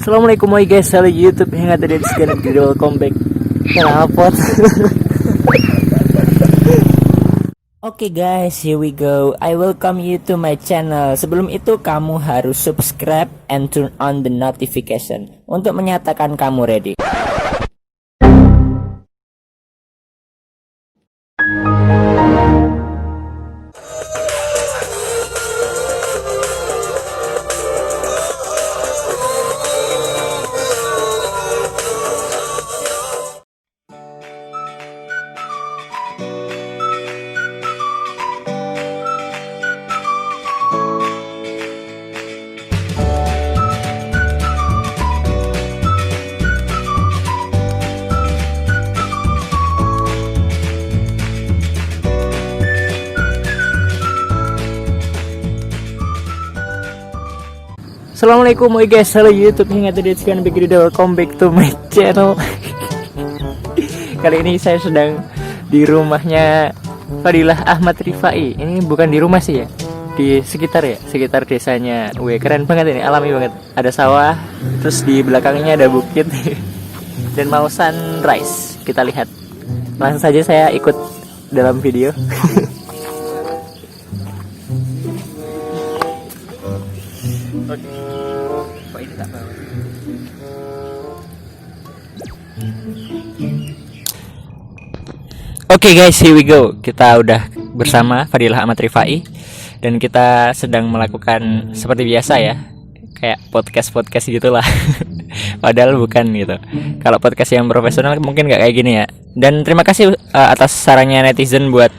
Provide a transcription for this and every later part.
Assalamualaikum guys, halo YouTube yang ada di sekarang di welcome back. Kenapa? Oke guys, here we go. I welcome you to my channel. Sebelum itu kamu harus subscribe and turn on the notification untuk menyatakan kamu ready. Assalamualaikum guys, halo YouTube yang ada di sekarang video. Welcome back to my channel. Kali ini saya sedang di rumahnya Fadilah Ahmad Rifai. Ini bukan di rumah sih ya, di sekitar ya, sekitar desanya. Keren banget ini, alami banget. Ada sawah, terus di belakangnya ada bukit dan mau sunrise. Kita lihat. Langsung saja saya ikut dalam video. Oke guys, here we go. Kita udah bersama Fadilah Ahmad Rifai dan kita sedang melakukan seperti biasa ya, kayak podcast gitulah. Padahal bukan gitu. Kalau podcast yang profesional mungkin nggak kayak gini ya. Dan terima kasih atas sarannya netizen buat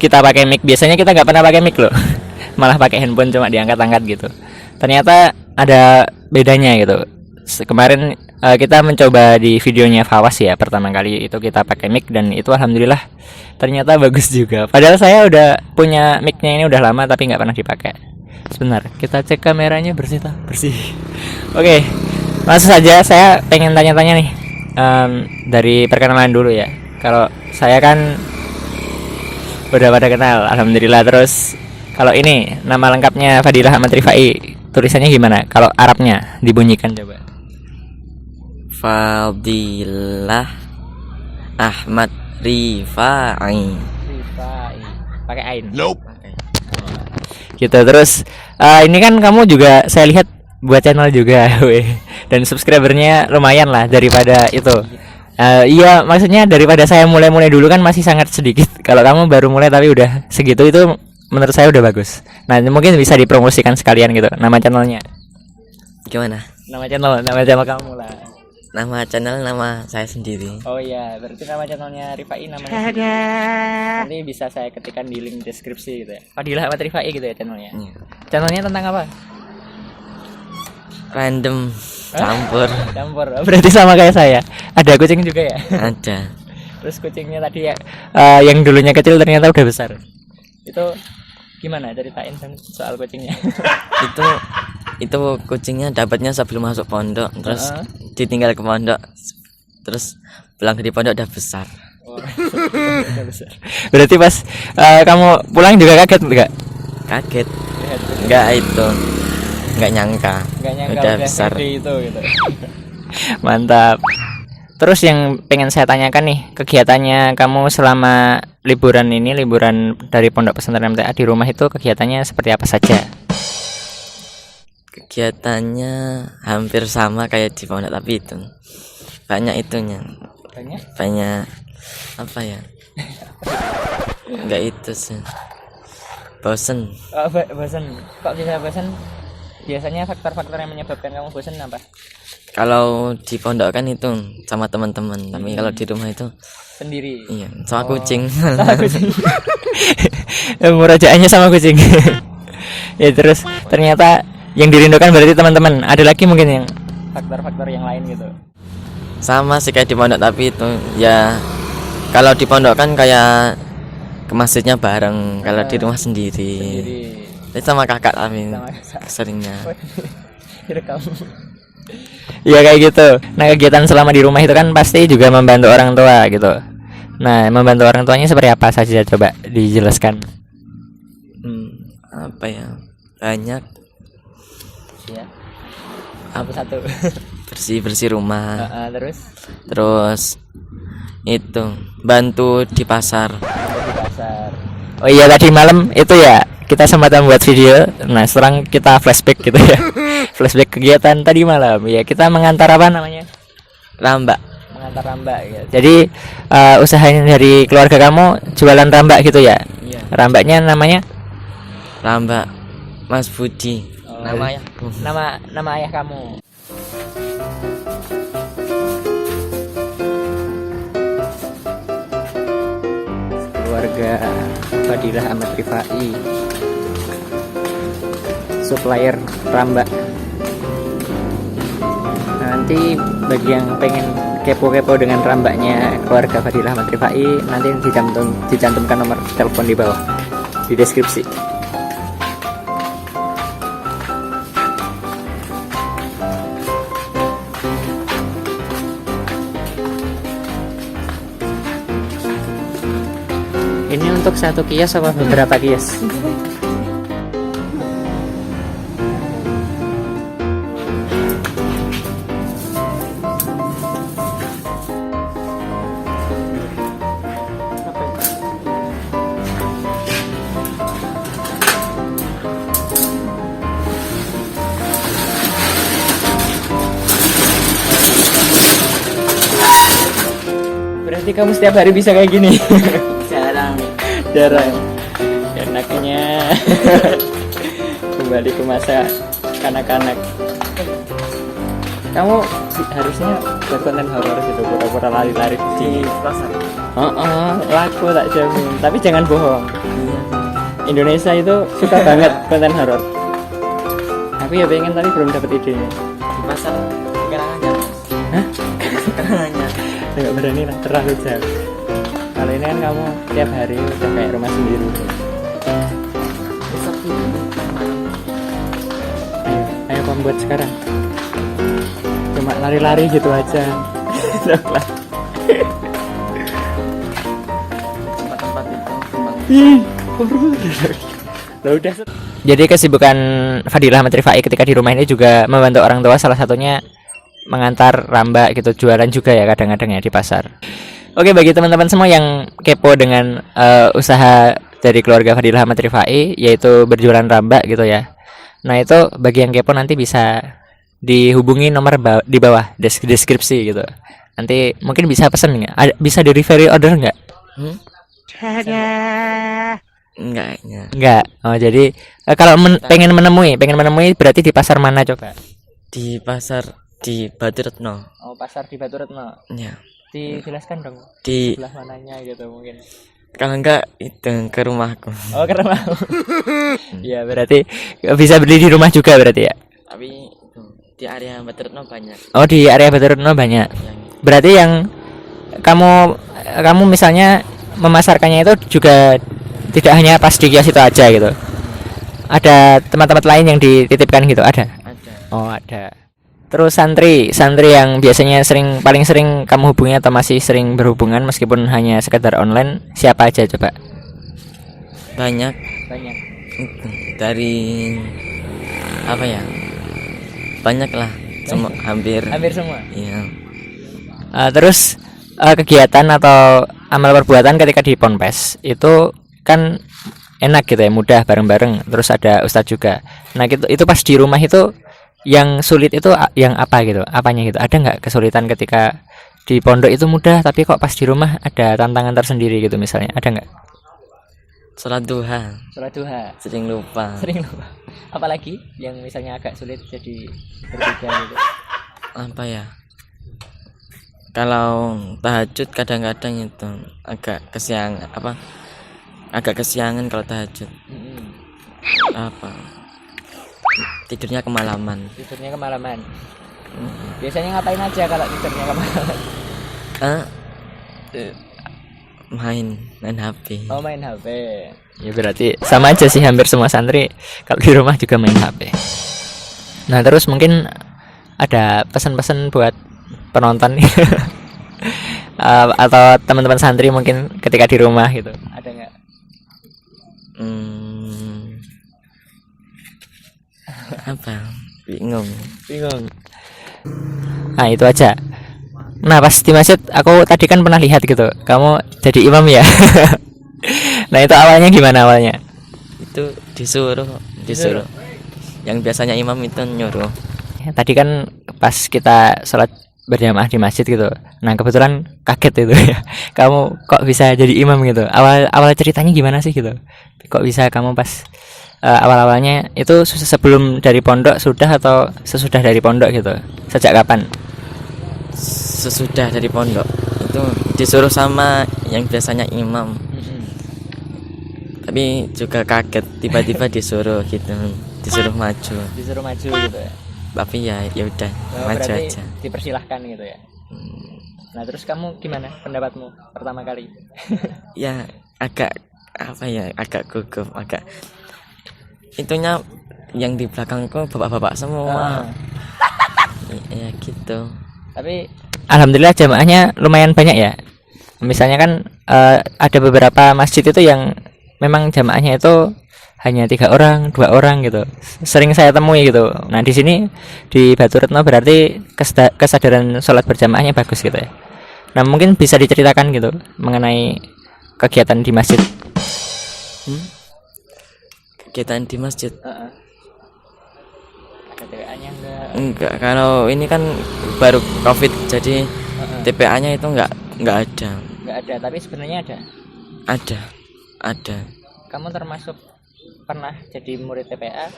kita pakai mic. Biasanya kita nggak pernah pakai mic loh, malah pakai handphone cuma diangkat-angkat gitu. Ternyata ada bedanya gitu. Kemarin kita mencoba di videonya Fawas ya, pertama kali itu kita pakai mic dan itu alhamdulillah ternyata bagus juga. Padahal saya udah punya micnya ini udah lama tapi nggak pernah dipakai. Sebentar, kita cek kameranya bersih tak? Bersih. Oke, langsung saja saya pengen tanya-tanya nih, dari perkenalan dulu ya. Kalau saya kan udah pada kenal, alhamdulillah. Terus kalau ini nama lengkapnya Fadilah Ahmad Rifai, tulisannya gimana? Kalau Arabnya dibunyikan coba. Fadilah Ahmad Rifai. Pakai ain. Nope. Gitu. Terus ini kan kamu juga saya lihat buat channel juga, dan subscribernya lumayan lah daripada itu. Iya, maksudnya daripada saya mulai dulu kan masih sangat sedikit. Kalau kamu baru mulai tapi udah segitu, itu menurut saya udah bagus. Nah, mungkin bisa dipromosikan sekalian gitu. Nama channelnya Gimana? Nama channel kamu lah. Nama channel nama saya sendiri. Oh iya, berarti nama channelnya Rifai namanya sendiri. Nanti bisa saya ketikkan di link deskripsi gitu ya. Fadilah Ahmad Rifai gitu ya channelnya. Channelnya tentang apa? Random campur. Campur. Berarti sama kayak saya. Ada kucing juga ya? Ada. Terus kucingnya tadi ya, yang dulunya kecil ternyata udah besar. Itu gimana? Ceritain soal kucingnya. itu kucingnya dapatnya sebelum masuk pondok, terus ditinggal ke pondok, terus pulang dari pondok udah besar. Berarti pas kamu pulang juga kaget enggak? Kaget. Enggak nyangka udah besar itu gitu. Mantap. Terus yang pengen saya tanyakan nih, kegiatannya kamu selama liburan dari Pondok Pesantren MTA di rumah itu kegiatannya seperti apa saja? Kegiatannya hampir sama kayak di pondok, tapi itu banyak itunya. Banyak apa ya? Enggak itu sih. Bosen. Bosen. Kok bisa bosen? Biasanya faktor-faktor yang menyebabkan kamu bosen apa? Kalau di pondok kan itu sama teman-teman, tapi kalau di rumah itu sendiri. Iya, sama kucing. Sama kucing. Murajaannya sama kucing. Ya terus ternyata yang dirindukan berarti teman-teman. Ada lagi mungkin yang faktor-faktor yang lain gitu. Sama sih kayak di pondok, tapi itu ya kalau di pondok kan kayak ke masjidnya bareng, kalau di rumah sendiri. Itu sama kakak kami seringnya. Iya kayak gitu. Nah, kegiatan selama di rumah itu kan pasti juga membantu orang tua gitu. Nah, membantu orang tuanya seperti apa saja, coba dijelaskan. Apa ya? Banyak. Ya. Apa satu? bersih rumah. Terus Itu bantu di pasar. di pasar. Oh iya, tadi malam itu ya kita sempat membuat video. Nah sekarang kita flashback gitu ya. Flashback kegiatan tadi malam ya, kita mengantar apa namanya, Rambak. mengantar rambak ya. Jadi usahanya dari keluarga kamu jualan rambak gitu ya. Iya. Rambaknya namanya Rambak Mas Budi. Oh, Namanya. nama ayah kamu. Keluarga Fadilah Ahmad Rifai, supplier rambak. Nanti bagi yang pengen kepo-kepo dengan rambaknya keluarga Fadilah Ahmad Rifai, nanti dicantumkan nomor telepon di bawah di deskripsi. Ini untuk satu kios apa beberapa kios? Berarti kamu setiap hari bisa kayak gini? Jarang. Enaknya kembali ke masa kanak-kanak. Kamu harusnya buat konten horor gitu, pura-pura lari-lari di pasar. Laku tak jamin. Tapi jangan bohong. Indonesia itu suka banget konten horor. Aku ya pengen tapi belum dapat idenya. Di pasar Karanganyar. Hah? Karanganyar. Nggak berani lah, terlalu jauh. Kalau ini kan kamu tiap hari udah kayak rumah sendiri. Besok Ayo kamu buat sekarang. Cuma lari-lari gitu aja. tempat-tempat itu Lah udah. Jadi kesibukan Fadilah Ahmad Rifai ketika di rumah ini juga membantu orang tua, salah satunya mengantar rambak gitu, jualan juga ya kadang-kadang ya di pasar. Oke, bagi teman-teman semua yang kepo dengan usaha dari keluarga Fadilah Ahmad Rifai, yaitu berjualan rambak gitu ya. Nah itu bagi yang kepo nanti bisa dihubungi nomor di bawah deskripsi gitu. Nanti mungkin bisa pesen nggak? Bisa delivery order nggak? Enggak. Oh jadi kalau pengen menemui berarti di pasar mana coba? Di pasar di Baturetno. Oh, pasar di Baturetno. Ya. Dijelaskan dong. Di sebelah mananya gitu mungkin. kalau enggak itu ke rumahku. Oh, ke rumahmu. Ya, berarti bisa beli di rumah juga berarti ya. Tapi itu, di area Baturetno banyak. Oh, di area Baturetno banyak. Berarti yang kamu misalnya memasarkannya itu juga tidak hanya pas di kios itu aja gitu. Ada tempat-tempat lain yang dititipkan gitu, ada? Ada. Oh, ada. Terus santri yang biasanya paling sering kamu hubungi atau masih sering berhubungan meskipun hanya sekedar online, siapa aja coba? Banyak. Itu, dari apa ya? Banyak lah. Hampir semua. Iya. Terus kegiatan atau amal perbuatan ketika di Ponpes itu kan enak gitu ya, mudah bareng-bareng, terus ada ustadz juga. Nah itu pas di rumah itu yang sulit itu yang apa gitu, apanya gitu, ada nggak kesulitan ketika di pondok itu mudah tapi kok pas di rumah ada tantangan tersendiri gitu misalnya, ada nggak? Sholat duha sering lupa. Apalagi yang misalnya agak sulit jadi berbeda gitu, apa ya, kalau tahajud kadang-kadang itu agak kesiangan kalau tahajud. Apa, tidurnya kemalaman. Biasanya ngapain aja kalau tidurnya kemalaman? Main HP. Oh, main HP. Ya berarti sama aja sih, hampir semua santri kalau di rumah juga main HP. Nah terus mungkin ada pesan-pesan buat penonton atau teman-teman santri mungkin ketika di rumah gitu, ada nggak? Apa? Bingung. Nah itu aja. Nah pas di masjid aku tadi kan pernah lihat gitu, kamu jadi imam ya. Nah itu awalnya gimana awalnya? Itu disuruh. Yang biasanya imam itu nyuruh. Tadi kan pas kita sholat berjamaah di masjid gitu. Nah kebetulan kaget itu ya. Kamu kok bisa jadi imam gitu? Awal ceritanya gimana sih gitu? Kok bisa kamu pas awal-awalnya itu sebelum dari pondok sudah atau sesudah dari pondok gitu? Sejak kapan? Sesudah dari pondok itu disuruh sama yang biasanya imam. Tapi juga kaget tiba-tiba disuruh gitu, disuruh maju. Disuruh maju gitu ya. Tapi ya udah maju aja. Dipersilahkan gitu ya. Nah terus kamu gimana pendapatmu pertama kali? Ya agak agak gugup, agak itunya yang di belakangku bapak-bapak semua. Ya gitu. Tapi alhamdulillah jamaahnya lumayan banyak ya. Misalnya kan ada beberapa masjid itu yang memang jamaahnya itu hanya 3 orang, 2 orang gitu. Sering saya temui gitu. Nah di sini di Batu Retno berarti kesadaran sholat berjamaahnya bagus gitu ya. Nah mungkin bisa diceritakan gitu mengenai kegiatan di masjid. Kegiatan di masjid. Ada TPA-nya enggak? Kalau ini kan baru COVID jadi TPA-nya itu enggak ada. Enggak ada, tapi sebenarnya ada. Ada. Kamu termasuk pernah jadi murid TPA?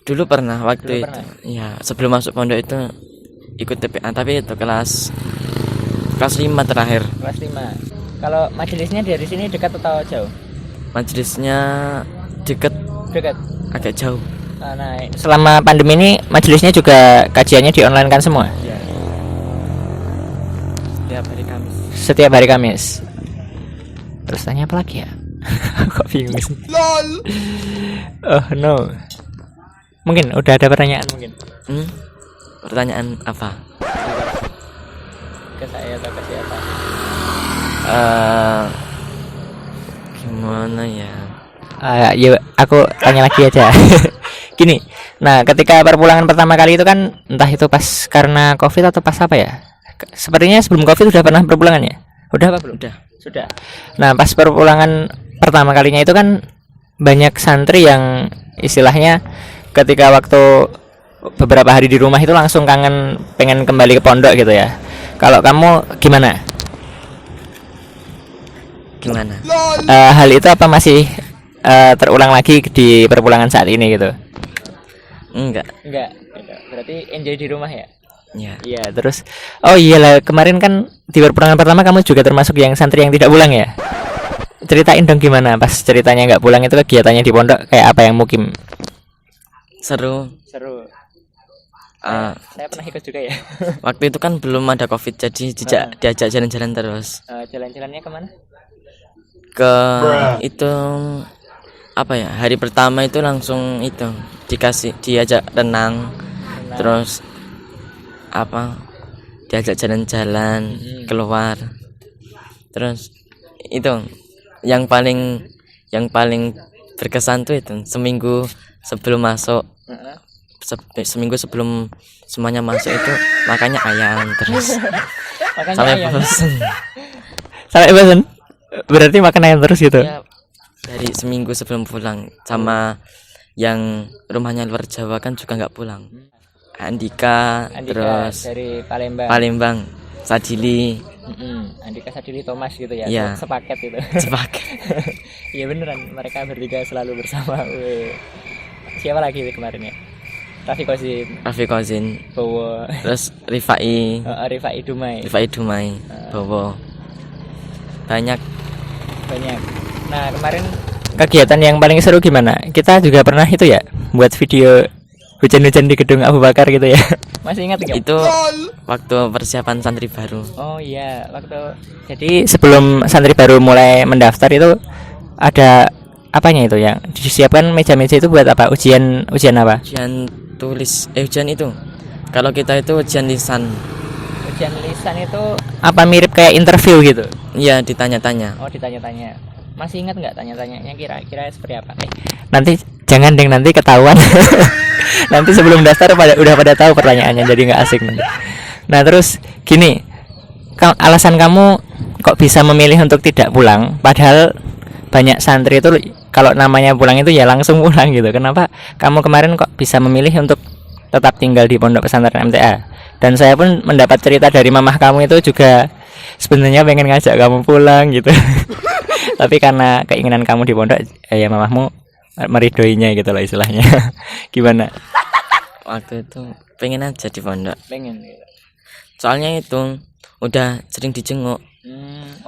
Dulu pernah waktu itu. Pernah? Ya, sebelum masuk pondok itu ikut TPA, tapi itu kelas 5 terakhir. Kelas 5. Kalau majelisnya dari sini dekat atau jauh? Majelisnya dekat, agak jauh. Nah, selama pandemi ini majelisnya juga kajiannya di online kan semua? Ya. Setiap hari Kamis. Terus tanya apa lagi ya? Kok bingung sih? LOL. Oh no. Mungkin udah ada pertanyaan mungkin. Pertanyaan apa? Ke saya atau ke siapa? Gimana ya? Ya aku tanya lagi aja. Gini. Nah, ketika perpulangan pertama kali itu kan entah itu pas karena Covid atau pas apa ya? Sepertinya sebelum Covid udah pernah perpulangan ya? Udah apa belum? Sudah. Nah, pas perpulangan pertama kalinya itu kan banyak santri yang istilahnya ketika waktu beberapa hari di rumah itu langsung kangen pengen kembali ke pondok gitu ya. Kalau kamu gimana? Hal itu apa masih terulang lagi di perpulangan saat ini gitu? Enggak. Berarti enjoy di rumah ya? Iya, terus oh iyalah kemarin kan di perpulangan pertama kamu juga termasuk yang santri yang tidak pulang ya? Ceritain dong gimana pas ceritanya nggak pulang itu kegiatannya di pondok kayak apa yang mukim? Seru. Saya pernah ikut juga ya. Waktu itu kan belum ada Covid jadi diajak jalan-jalan terus. Jalan-jalannya kemana? Ke itu apa ya? Hari pertama itu langsung itu diajak renang. Terus diajak jalan-jalan keluar. Terus itu yang paling berkesan tuh itu seminggu sebelum masuk, seminggu sebelum semuanya masuk itu makannya ayam terus sampai bosan. Berarti makan ayam terus gitu ya, dari seminggu sebelum pulang. Sama yang rumahnya luar Jawa kan juga nggak pulang. Andika terus dari Palembang Sadili. Andika Sadili Thomas gitu ya, sepaket gitu. Iya beneran, mereka bertiga selalu bersama. Siapa lagi kemarin ya? Raffi Kozin, Bowo. Terus Rifai Dumai, Bowo. Banyak. Nah kemarin kegiatan yang paling seru gimana? Kita juga pernah itu ya buat video hujan-hujan di gedung Abu Bakar gitu ya. Masih ingat nggak? Itu waktu persiapan santri baru. Oh iya, jadi sebelum santri baru mulai mendaftar itu ada apanya itu yang disiapkan meja-meja itu buat apa? Ujian apa? Ujian tulis. Ujian itu. Kalau kita itu ujian lisan. Ujian lisan itu apa mirip kayak interview gitu? Iya, ditanya-tanya. Oh, ditanya-tanya. Masih ingat nggak tanya-tanyanya kira-kira seperti apa? Nanti jangan nanti ketahuan. Nanti sebelum daftar udah pada tahu pertanyaannya jadi nggak asik nanti. Nah terus gini, alasan kamu kok bisa memilih untuk tidak pulang, padahal banyak santri itu kalau namanya pulang itu ya langsung pulang gitu. Kenapa kamu kemarin kok bisa memilih untuk tetap tinggal di pondok pesantren MTA? Dan saya pun mendapat cerita dari mamah kamu itu juga sebenarnya pengen ngajak kamu pulang gitu. Tapi karena keinginan kamu di pondok, ya mamahmu meridoinya gitu loh istilahnya. Gimana? Waktu itu pengen aja di pondok. Pengen gitu. Soalnya itu udah sering dijenguk.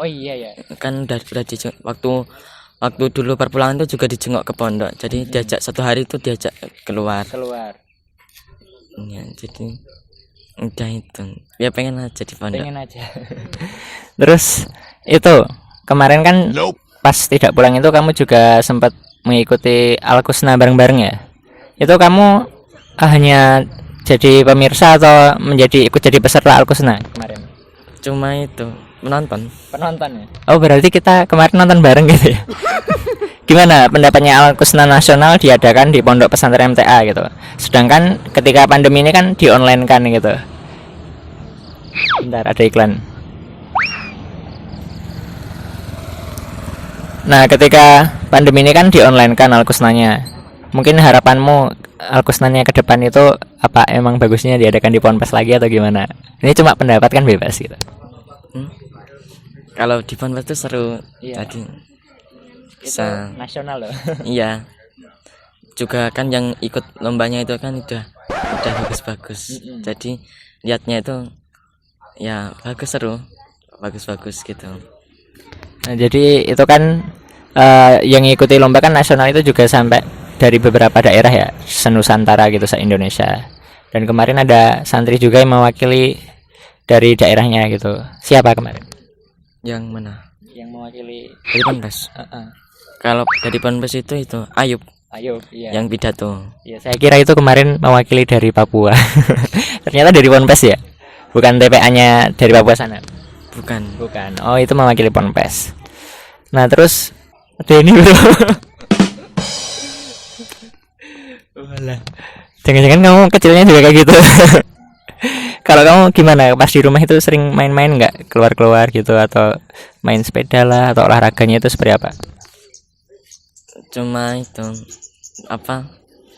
Oh iya ya. Kan udah dijenguk waktu dulu perpulangan itu juga dijenguk ke pondok. Jadi diajak satu hari itu diajak keluar. Ya, jadi udah itu. Ya pengen aja di pondok. Pengen aja. Terus itu kemarin kan pas tidak pulang itu kamu juga sempat mengikuti Al-Kusna bareng-bareng ya. Itu kamu hanya jadi pemirsa atau ikut jadi peserta Al-Kusna kemarin? Cuma itu penonton ya. Oh berarti kita kemarin nonton bareng gitu ya. Gimana pendapatnya Al-Kusna nasional diadakan di pondok pesantren MTA gitu, sedangkan ketika pandemi ini kan di online kan gitu. Bentar ada iklan. Nah ketika pandemi ini kan di online kan Al-Kusnanya, mungkin harapanmu Al-Kusnanya ke depan itu apa, emang bagusnya diadakan di Ponpes lagi atau gimana? Ini cuma pendapat kan, bebas gitu. Kalau di Ponpes itu seru. Iya. Tadi bisa itu nasional loh. Iya. Juga kan yang ikut lombanya itu kan udah bagus-bagus. Jadi lihatnya itu ya bagus, seru. Bagus-bagus gitu. Nah, jadi itu kan yang ngikuti lomba kan nasional itu juga sampai dari beberapa daerah ya, senusantara gitu, se-Indonesia. Dan kemarin ada santri juga yang mewakili dari daerahnya gitu. Siapa kemarin? Yang mana? Yang mewakili dari Ponpes. Kalau dari Ponpes itu Ayub, iya. yang pidato. Ya, saya kira itu kemarin mewakili dari Papua. Ternyata dari Ponpes ya, bukan TPA-nya dari Papua sana. Bukan. Oh itu mewakili Ponpes. Nah terus ada ini bro. Jangan-jangan kamu kecilnya juga kayak gitu. Kalau kamu gimana? Pas di rumah itu sering main-main nggak? Keluar-keluar gitu, atau main sepeda lah, atau olahraganya itu seperti apa? Cuma itu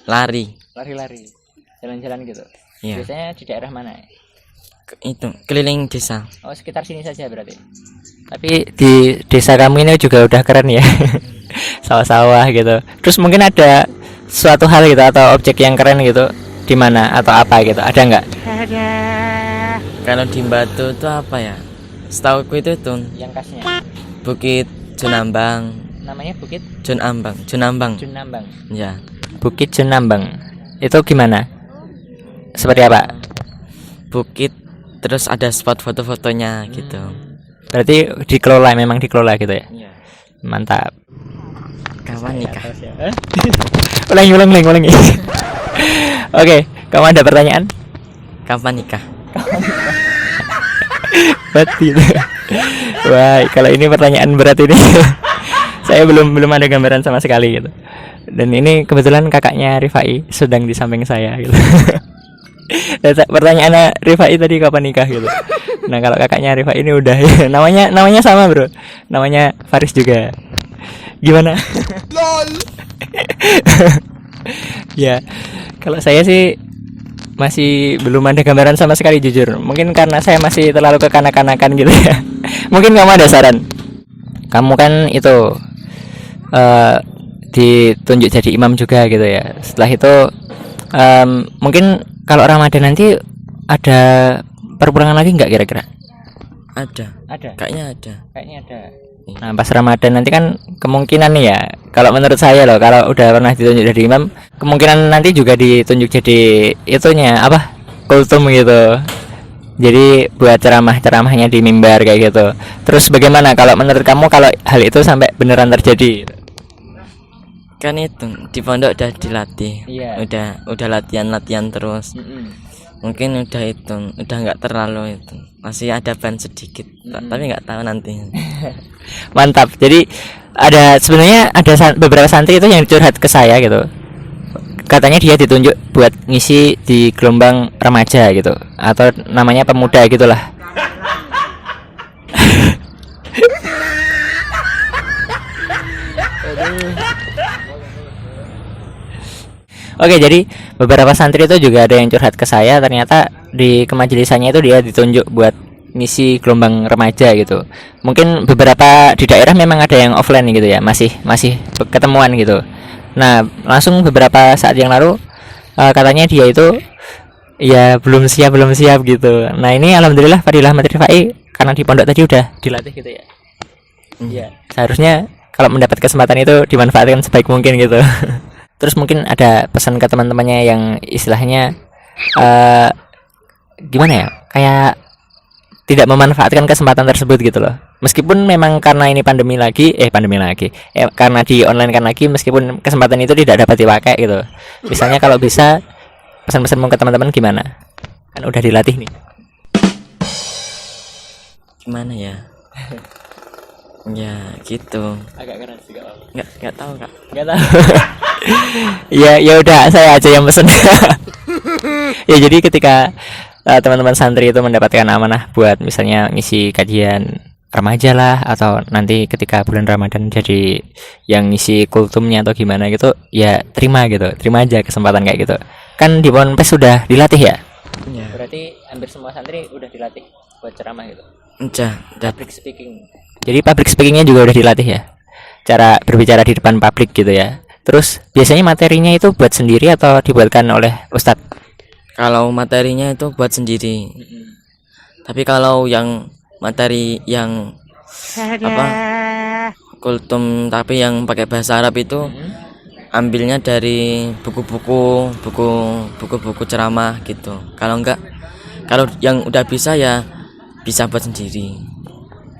lari, jalan-jalan gitu. Iya. Biasanya di daerah mana? Itu keliling desa. Oh sekitar sini saja berarti. Tapi di desa kamu ini juga udah keren ya. Sawah-sawah gitu. Terus mungkin ada suatu hal gitu atau objek yang keren gitu di mana atau apa gitu, ada nggak? Kalau di Batu itu apa ya? Setauku itu yang khasnya Bukit Junambang. Namanya Bukit Junambang. Ya. Bukit Junambang. Itu gimana? Seperti apa? Bukit terus ada spot foto-fotonya gitu. Berarti memang dikelola gitu ya? Iya. Mantap. Kapan nikah? Ulangi. Oke, kamu ada pertanyaan? Kapan nikah? Betul. Wah, kalau ini pertanyaan berat ini. Saya belum ada gambaran sama sekali gitu. Dan ini kebetulan kakaknya Rifai sedang di samping saya gitu. Pertanyaannya Rifai tadi kapan nikah gitu. Nah, kalau kakaknya Rifai ini udah ya. Namanya sama, Bro. Namanya Faris juga. Gimana? LOL. Ya, kalau saya sih masih belum ada gambaran sama sekali jujur. Mungkin karena saya masih terlalu kekanak-kanakan gitu ya. Mungkin kamu ada saran. Kamu kan itu ditunjuk jadi imam juga gitu ya. Setelah itu mungkin kalau Ramadan nanti ada perpulangan lagi nggak kira-kira? Ada. Kayaknya ada. Nah pas Ramadan nanti kan kemungkinan nih ya, kalau menurut saya loh, kalau udah pernah ditunjuk jadi imam, kemungkinan nanti juga ditunjuk jadi itunya kultum gitu. Jadi buat ceramahnya di mimbar kayak gitu. Terus bagaimana kalau menurut kamu kalau hal itu sampai beneran terjadi? Kan itu di pondok udah dilatih. Iya. Udah latihan terus. Mungkin udah nggak terlalu itu, masih ada ban sedikit, tapi nggak tahu nanti. Mantap. Jadi sebenarnya ada beberapa santri itu yang curhat ke saya gitu. Katanya dia ditunjuk buat ngisi di gelombang remaja gitu, atau namanya pemuda gitulah. Oke, jadi beberapa santri itu juga ada yang curhat ke saya, ternyata di kemajelisannya itu dia ditunjuk buat ngisi gelombang remaja gitu. Mungkin beberapa di daerah memang ada yang offline gitu ya, masih masih ketemuan gitu. Nah, langsung beberapa saat yang lalu katanya dia itu ya belum siap gitu. Nah, ini alhamdulillah Fadilah Matri Fai karena di pondok tadi udah dilatih gitu ya. Iya, seharusnya kalau mendapat kesempatan itu dimanfaatkan sebaik mungkin gitu. Terus mungkin ada pesan ke teman-temannya yang istilahnya eh gimana ya? Kayak tidak memanfaatkan kesempatan tersebut gitu loh. Meskipun memang karena ini pandemi lagi. Karena di online kan lagi, meskipun kesempatan itu tidak dapat dipakai gitu. Misalnya kalau bisa pesan-pesanmu ke teman-teman gimana? Kan udah dilatih nih. Gimana ya? Ya gitu. Agak keras juga. Nggak tahu kak. Enggak tahu. Ya udah saya aja yang pesen. Ya jadi ketika teman-teman santri itu mendapatkan amanah buat misalnya ngisi kajian remaja lah, atau nanti ketika bulan Ramadan jadi yang ngisi kultumnya atau gimana gitu, ya terima aja kesempatan kayak gitu. Kan di Ponpes sudah dilatih ya? Ya. Berarti hampir semua santri udah dilatih buat ceramah gitu. Udah. Public speaking. Jadi public speakingnya juga udah dilatih ya? Cara berbicara di depan publik gitu ya. Terus biasanya materinya itu buat sendiri atau dibuatkan oleh ustadz? Kalau materinya itu buat sendiri. Tapi kalau yang materi yang apa kultum tapi yang pakai bahasa Arab itu ambilnya dari buku-buku ceramah gitu. Kalau yang udah bisa ya bisa buat sendiri.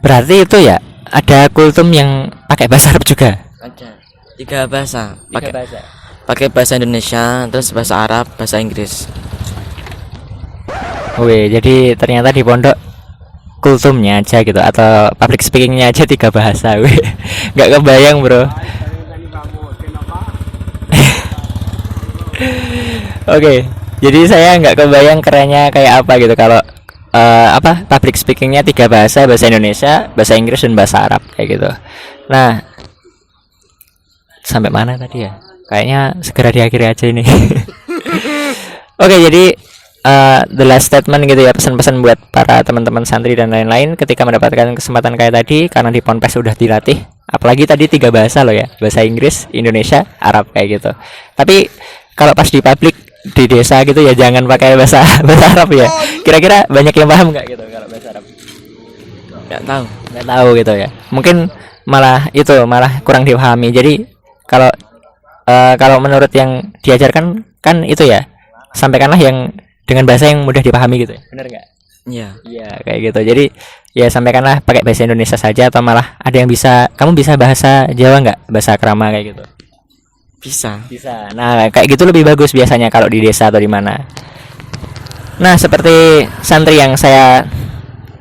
Berarti itu ya ada kultum yang pakai bahasa Arab juga? Ada 3 bahasa. Pakai bahasa. Pakai bahasa Indonesia, terus bahasa Arab, bahasa Inggris. Wih, jadi ternyata di pondok kultumnya aja gitu atau public speakingnya aja 3 bahasa. Wih, nggak kebayang bro. Oke, jadi saya nggak kebayang kerennya kayak apa gitu kalau public speakingnya 3 bahasa Indonesia, bahasa Inggris dan bahasa Arab kayak gitu. Nah, sampai mana tadi ya? Kayaknya segera diakhiri aja ini. Oke, jadi the last statement gitu ya, pesan-pesan buat para teman-teman santri dan lain-lain ketika mendapatkan kesempatan kayak tadi, karena di Ponpes sudah dilatih, apalagi tadi 3 bahasa loh ya, bahasa Inggris, Indonesia, Arab kayak gitu. Tapi kalau pas di publik di desa gitu ya jangan pakai bahasa Arab ya. Kira-kira banyak yang paham nggak gitu kalau bahasa Arab? Nggak tahu gitu ya. Mungkin malah kurang dipahami. Jadi kalau menurut yang diajarkan kan itu ya, sampaikanlah yang dengan bahasa yang mudah dipahami gitu ya. Benar nggak? Iya. Iya kayak gitu. Jadi ya sampaikanlah pakai bahasa Indonesia saja, atau malah ada yang kamu bisa bahasa Jawa nggak? Bahasa Krama kayak gitu. Bisa. Nah, kayak gitu lebih bagus biasanya kalau di desa atau di mana. Nah, seperti santri yang saya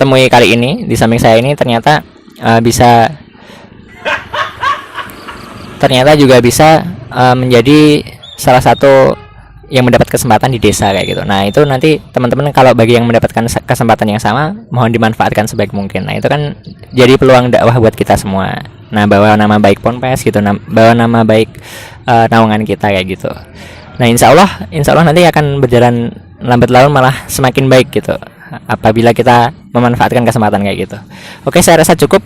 temui kali ini, di samping saya ini ternyata juga bisa menjadi salah satu yang mendapat kesempatan di desa kayak gitu. Nah, itu nanti teman-teman kalau bagi yang mendapatkan kesempatan yang sama, mohon dimanfaatkan sebaik mungkin. Nah, itu kan jadi peluang dakwah buat kita semua. Nah, bawa nama baik Ponpes gitu, bawa nama baik naungan kita kayak gitu. Nah, insya Allah nanti akan berjalan lambat laun malah semakin baik gitu apabila kita memanfaatkan kesempatan kayak gitu. Oke, saya rasa cukup.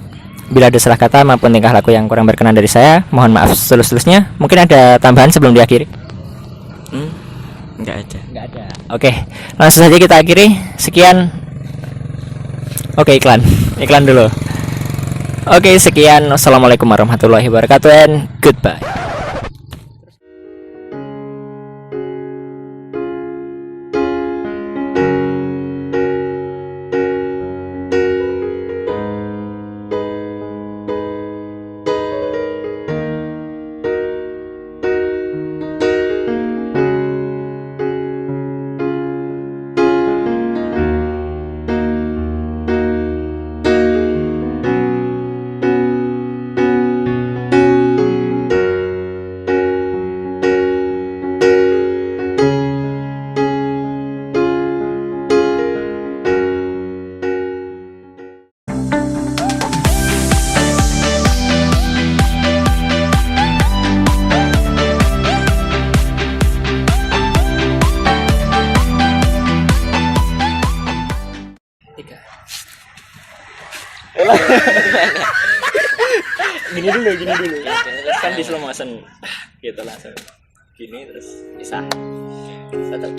Bila ada salah kata maupun tingkah laku yang kurang berkenan dari saya, mohon maaf setulus-tulusnya. Mungkin ada tambahan sebelum diakhiri? Enggak ada. Oke, langsung saja kita akhiri. Sekian. Oke, iklan dulu. Oke, sekian. Wassalamualaikum warahmatullahi wabarakatuh and goodbye. Gini dulu. Kan di slow motion gitu langsung. Gini terus bisa. Satu.